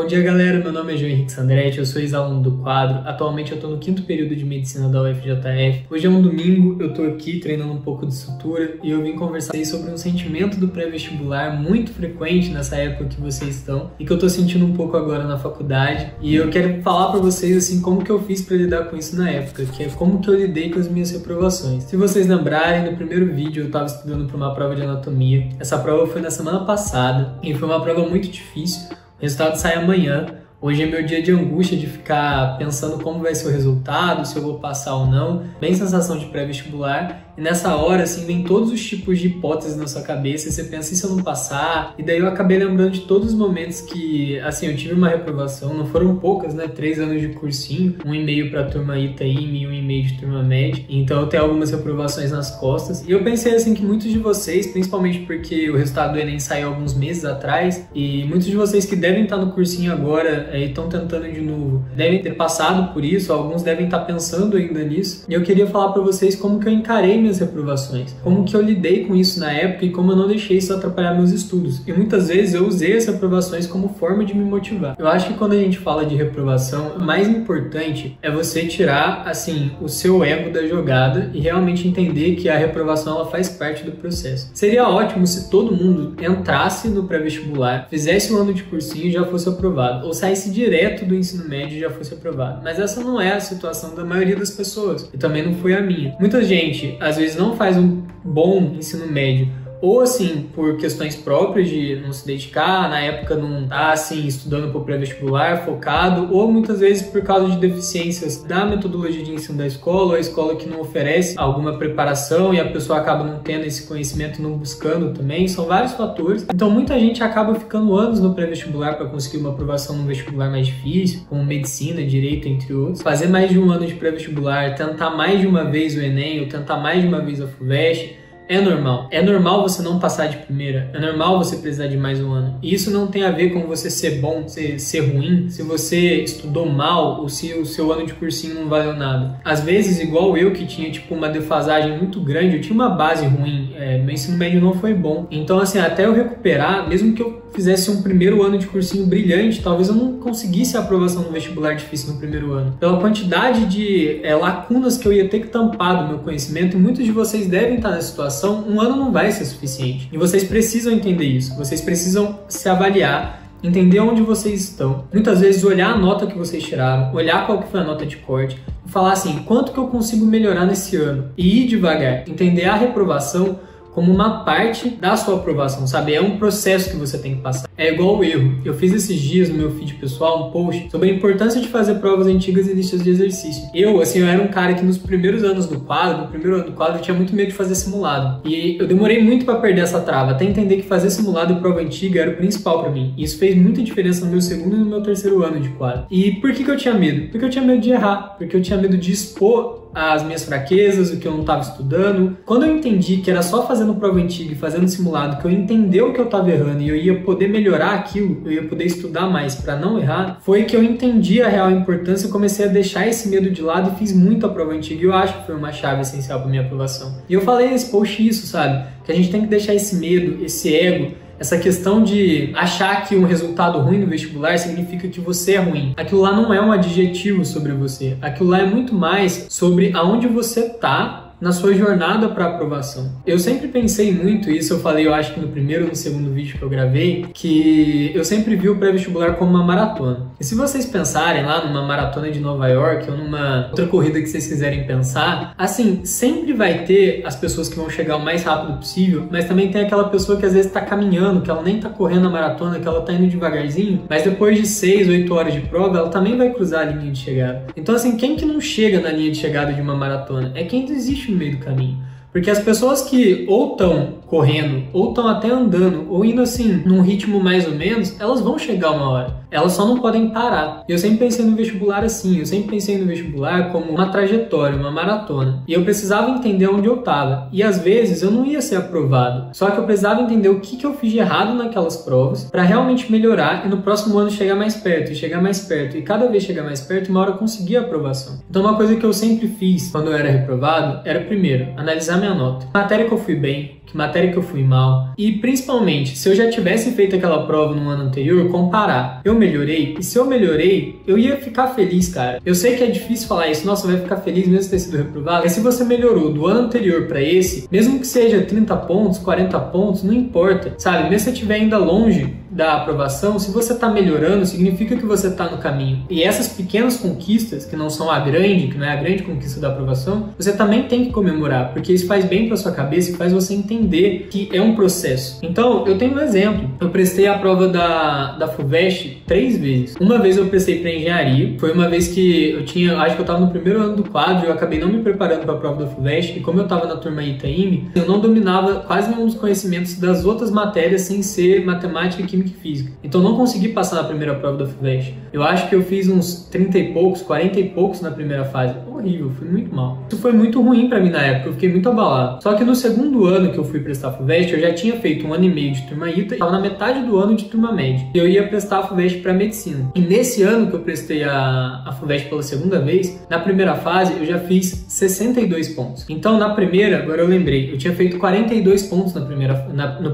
Bom dia, galera. Meu nome é João Henrique Sandretti, eu sou ex-aluno do quadro. Atualmente eu estou no 5º período de medicina da UFJF. Hoje é um domingo, eu estou aqui treinando um pouco de estrutura e eu vim conversar sobre um sentimento do pré-vestibular muito frequente nessa época que vocês estão e que eu estou sentindo um pouco agora na faculdade. E eu quero falar para vocês assim como que eu fiz para lidar com isso na época, que é como que eu lidei com as minhas reprovações. Se vocês lembrarem, no primeiro vídeo eu estava estudando para uma prova de anatomia. Essa prova foi na semana passada e foi uma prova muito difícil. O resultado sai amanhã. Hoje é meu dia de angústia de ficar pensando como vai ser o resultado, se eu vou passar ou não. Bem sensação de pré-vestibular. E nessa hora, assim, vem todos os tipos de hipóteses na sua cabeça. E você pensa, e se eu não passar? E daí eu acabei lembrando de todos os momentos que, assim, eu tive uma reprovação. Não foram poucas, né? 3 anos de cursinho. 1,5 para a turma ITAIM e 1,5 de turma média. Então eu tenho algumas reprovações nas costas. E eu pensei, assim, que muitos de vocês, principalmente porque o resultado do Enem saiu alguns meses atrás, e muitos de vocês que devem estar no cursinho agora e estão tentando de novo, devem ter passado por isso, alguns devem estar pensando ainda nisso. E eu queria falar para vocês como que eu encarei minhas reprovações, como que eu lidei com isso na época e como eu não deixei isso atrapalhar meus estudos. E muitas vezes eu usei as reprovações como forma de me motivar. Eu acho que quando a gente fala de reprovação, o mais importante é você tirar, assim, o seu ego da jogada e realmente entender que a reprovação ela faz parte do processo. Seria ótimo se todo mundo entrasse no pré-vestibular, fizesse um ano de cursinho e já fosse aprovado, ou saísse direto do ensino médio e já fosse aprovado. Mas essa não é a situação da maioria das pessoas. E também não foi a minha. Muita gente, às vezes, não faz um bom ensino médio, ou assim, por questões próprias de não se dedicar, na época não tá assim, estudando para o pré-vestibular, focado, ou muitas vezes por causa de deficiências da metodologia de ensino da escola, ou a escola que não oferece alguma preparação e a pessoa acaba não tendo esse conhecimento, não buscando também, são vários fatores. Então muita gente acaba ficando anos no pré-vestibular para conseguir uma aprovação num vestibular mais difícil, como medicina, direito, entre outros. Fazer mais de um ano de pré-vestibular, tentar mais de uma vez o Enem, ou tentar mais de uma vez a FUVEST, é normal. É normal você não passar de primeira. É normal você precisar de mais um ano. E isso não tem a ver com você ser bom, ser ruim, se você estudou mal ou se o seu ano de cursinho não valeu nada. Às vezes, igual eu, que tinha tipo uma defasagem muito grande, eu tinha uma base ruim, meu ensino médio não foi bom. Então, assim, até eu recuperar, mesmo que eu fizesse um primeiro ano de cursinho brilhante, talvez eu não conseguisse a aprovação no vestibular difícil no primeiro ano. Pela quantidade de lacunas que eu ia ter que tampar do meu conhecimento, e muitos de vocês devem estar nessa situação, um ano não vai ser suficiente. E vocês precisam entender isso. Vocês precisam se avaliar, entender onde vocês estão. Muitas vezes olhar a nota que vocês tiraram, olhar qual que foi a nota de corte, e falar assim, quanto que eu consigo melhorar nesse ano? E ir devagar. Entender a reprovação como uma parte da sua aprovação, sabe? É um processo que você tem que passar. É igual o erro. Eu fiz esses dias no meu feed pessoal um post sobre a importância de fazer provas antigas e listas de exercício. Eu era um cara que nos primeiros anos do quadro, no primeiro ano do quadro, eu tinha muito medo de fazer simulado. E eu demorei muito para perder essa trava, até entender que fazer simulado e prova antiga era o principal para mim. E isso fez muita diferença no meu segundo e no meu terceiro ano de quadro. E por que eu tinha medo? Porque eu tinha medo de errar, porque eu tinha medo de expor as minhas fraquezas, o que eu não estava estudando. Quando eu entendi que era só fazendo prova antiga e fazendo simulado que eu entendi o que eu estava errando e eu ia poder melhorar aquilo, eu ia poder estudar mais para não errar, foi que eu entendi a real importância e comecei a deixar esse medo de lado e fiz muito a prova antiga. E eu acho que foi uma chave essencial para minha aprovação. E eu falei nesse post isso, sabe? Que a gente tem que deixar esse medo, esse ego, essa questão de achar que um resultado ruim no vestibular significa que você é ruim. Aquilo lá não é um adjetivo sobre você. Aquilo lá é muito mais sobre aonde você tá na sua jornada para aprovação. Eu sempre pensei muito, isso eu falei, eu acho que no primeiro ou no segundo vídeo que eu gravei, que eu sempre vi o pré-vestibular como uma maratona. E se vocês pensarem lá numa maratona de Nova York ou numa outra corrida que vocês quiserem pensar, assim, sempre vai ter as pessoas que vão chegar o mais rápido possível, mas também tem aquela pessoa que às vezes está caminhando, que ela nem está correndo a maratona, que ela está indo devagarzinho, mas depois de 6, 8 horas de prova, ela também vai cruzar a linha de chegada. Então, assim, quem que não chega na linha de chegada de uma maratona? É quem desiste no meio do caminho. Porque as pessoas que ou estão correndo, ou estão até andando, ou indo assim, num ritmo mais ou menos, elas vão chegar uma hora. Elas só não podem parar. E eu sempre pensei no vestibular assim, eu sempre pensei no vestibular como uma trajetória, uma maratona. E eu precisava entender onde eu estava. E às vezes eu não ia ser aprovado. Só que eu precisava entender o que eu fiz de errado naquelas provas para realmente melhorar e no próximo ano chegar mais perto, e chegar mais perto. E cada vez chegar mais perto, uma hora eu conseguia a aprovação. Então uma coisa que eu sempre fiz quando eu era reprovado era, primeiro, analisar minha nota. Que matéria que eu fui bem, que matéria que eu fui mal. E principalmente, se eu já tivesse feito aquela prova no ano anterior, comparar. Eu melhorei, e se eu melhorei, eu ia ficar feliz, cara. Eu sei que é difícil falar isso, nossa, vai ficar feliz mesmo ter sido reprovado, mas se você melhorou do ano anterior pra esse, mesmo que seja 30 pontos, 40 pontos, não importa, sabe? Mesmo se você estiver ainda longe da aprovação, se você tá melhorando, significa que você tá no caminho. E essas pequenas conquistas, que não são a grande, que não é a grande conquista da aprovação, você também tem que comemorar, porque isso faz bem pra sua cabeça e faz você entender que é um processo. Então, eu tenho um exemplo. Eu prestei a prova da FUVEST 3 vezes. Uma vez eu prestei para engenharia, foi uma vez que eu tinha, acho que eu estava no primeiro ano do quadro, eu acabei não me preparando para a prova da FUVEST, e como eu estava na turma Itaime, eu não dominava quase nenhum dos conhecimentos das outras matérias sem ser matemática, química e física. Então eu não consegui passar na primeira prova da FUVEST. Eu acho que eu fiz uns 30 e poucos, 40 e poucos na primeira fase. Horrível, fui muito mal. Isso foi muito ruim para mim na época, eu fiquei muito abalado. Só que no segundo ano que eu fui prestar a FUVEST, eu já tinha feito 1 ano e meio de turma ITA, estava na metade do ano de turma média. Eu ia prestar a FUVEST para medicina. E nesse ano que eu prestei a FUVEST pela segunda vez, na primeira fase eu já fiz 62 pontos. Então na primeira, agora eu lembrei, eu tinha feito 42 pontos no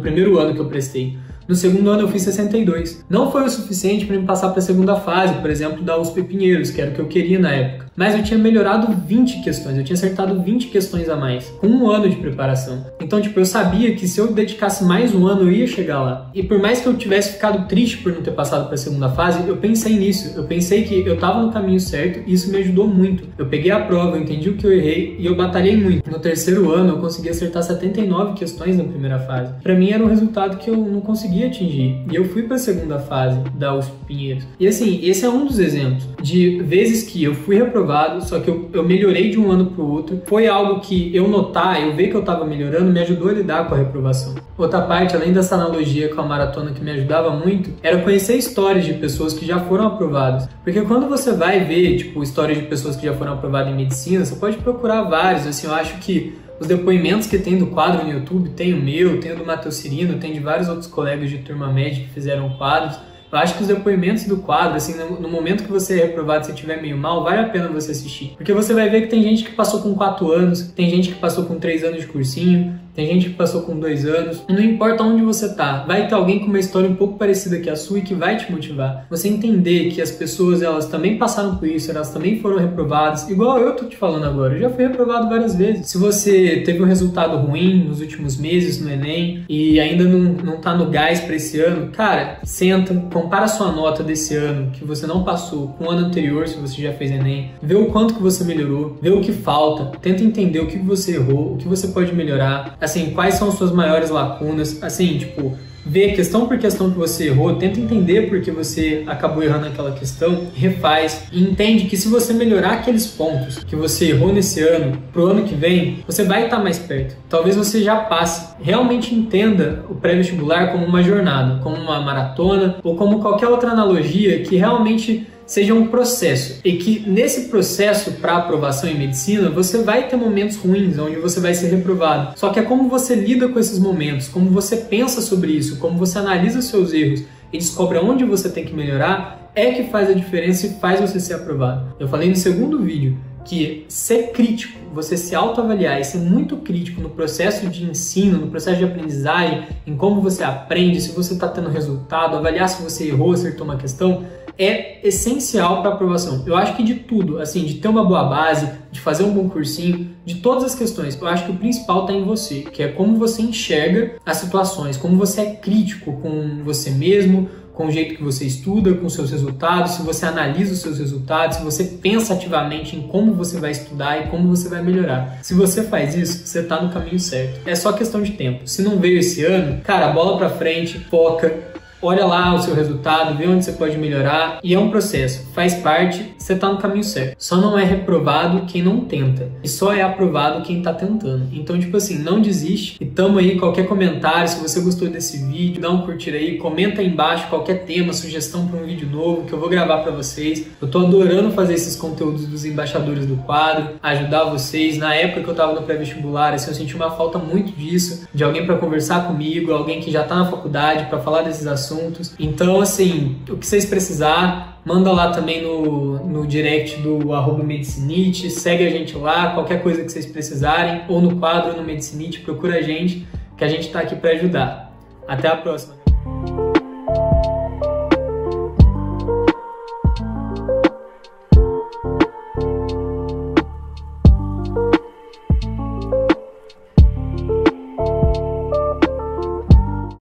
primeiro ano que eu prestei. No segundo ano eu fiz 62. Não foi o suficiente para me passar para a segunda fase, por exemplo, da USP Pinheiros, que era o que eu queria na época. Mas eu tinha melhorado 20 questões, eu tinha acertado 20 questões a mais, com 1 ano de preparação. Então, tipo, eu sabia que se eu dedicasse mais 1 ano, eu ia chegar lá. E por mais que eu tivesse ficado triste por não ter passado para a segunda fase, eu pensei nisso. Eu pensei que eu estava no caminho certo e isso me ajudou muito. Eu peguei a prova, eu entendi o que eu errei e eu batalhei muito. No terceiro ano, eu consegui acertar 79 questões na primeira fase. Para mim, era um resultado que eu não conseguia atingir. E eu fui para a segunda fase da USP Pinheiros. E assim, esse é um dos exemplos de vezes que eu fui reprovado, só que eu melhorei de um ano para o outro. Foi algo que eu notar, eu ver que eu estava melhorando, me ajudou a lidar com a reprovação. Outra parte, além dessa analogia com a maratona que me ajudava muito, era conhecer histórias de pessoas que já foram aprovadas. Porque quando você vai ver, tipo, histórias de pessoas que já foram aprovadas em medicina, você pode procurar vários. Assim, eu acho que os depoimentos que tem do quadro no YouTube, tem o meu, tem o do Matheus Cirino, tem de vários outros colegas de turma média que fizeram quadros. Eu acho que os depoimentos do quadro, assim, no momento que você é reprovado, se estiver meio mal, vale a pena você assistir. Porque você vai ver que tem gente que passou com 4 anos, tem gente que passou com 3 anos de cursinho, tem gente que passou com 2 anos. Não importa onde você tá, vai ter alguém com uma história um pouco parecida que a sua e que vai te motivar. Você entender que as pessoas, elas também passaram por isso, elas também foram reprovadas, igual eu tô te falando agora. Eu já fui reprovado várias vezes. Se você teve um resultado ruim nos últimos meses no Enem e ainda não tá no gás para esse ano, cara, senta, compara a sua nota desse ano que você não passou com o ano anterior, se você já fez Enem, vê o quanto que você melhorou, vê o que falta, tenta entender o que você errou, o que você pode melhorar, assim, quais são as suas maiores lacunas, assim, tipo, vê questão por questão que você errou, tenta entender por que você acabou errando aquela questão, refaz e entende que se você melhorar aqueles pontos que você errou nesse ano, pro ano que vem, você vai estar mais perto. Talvez você já passe. Realmente entenda o pré-vestibular como uma jornada, como uma maratona ou como qualquer outra analogia que realmente seja um processo e que nesse processo para aprovação em medicina você vai ter momentos ruins onde você vai ser reprovado. Só que é como você lida com esses momentos, como você pensa sobre isso, como você analisa os seus erros e descobre onde você tem que melhorar é que faz a diferença e faz você ser aprovado. Eu falei no segundo vídeo que ser crítico, você se autoavaliar e ser muito crítico no processo de ensino, no processo de aprendizagem, em como você aprende, se você está tendo resultado, avaliar se você errou, acertou uma questão, é essencial para aprovação. Eu acho que de tudo, assim, de ter uma boa base, de fazer um bom cursinho, de todas as questões, eu acho que o principal está em você, que é como você enxerga as situações, como você é crítico com você mesmo, com o jeito que você estuda, com seus resultados, se você analisa os seus resultados, se você pensa ativamente em como você vai estudar e como você vai melhorar. Se você faz isso, você está no caminho certo. É só questão de tempo. Se não veio esse ano, cara, bola para frente, foca, olha lá o seu resultado, vê onde você pode melhorar e é um processo, faz parte, você está no caminho certo. Só não é reprovado quem não tenta e só é aprovado quem está tentando. Então, tipo assim, não desiste e tamo aí, qualquer comentário, se você gostou desse vídeo, dá um curtir aí, comenta aí embaixo qualquer tema, sugestão para um vídeo novo que eu vou gravar para vocês. Eu tô adorando fazer esses conteúdos dos embaixadores do quadro, ajudar vocês. Na época que eu tava no pré-vestibular, assim, eu senti uma falta muito disso, de alguém para conversar comigo, alguém que já tá na faculdade para falar desses assuntos. Então, assim, o que vocês precisar, manda lá também no direct do @Medicinite, segue a gente lá, qualquer coisa que vocês precisarem, ou no quadro no Medicinite, procura a gente, que a gente tá aqui para ajudar. Até a próxima!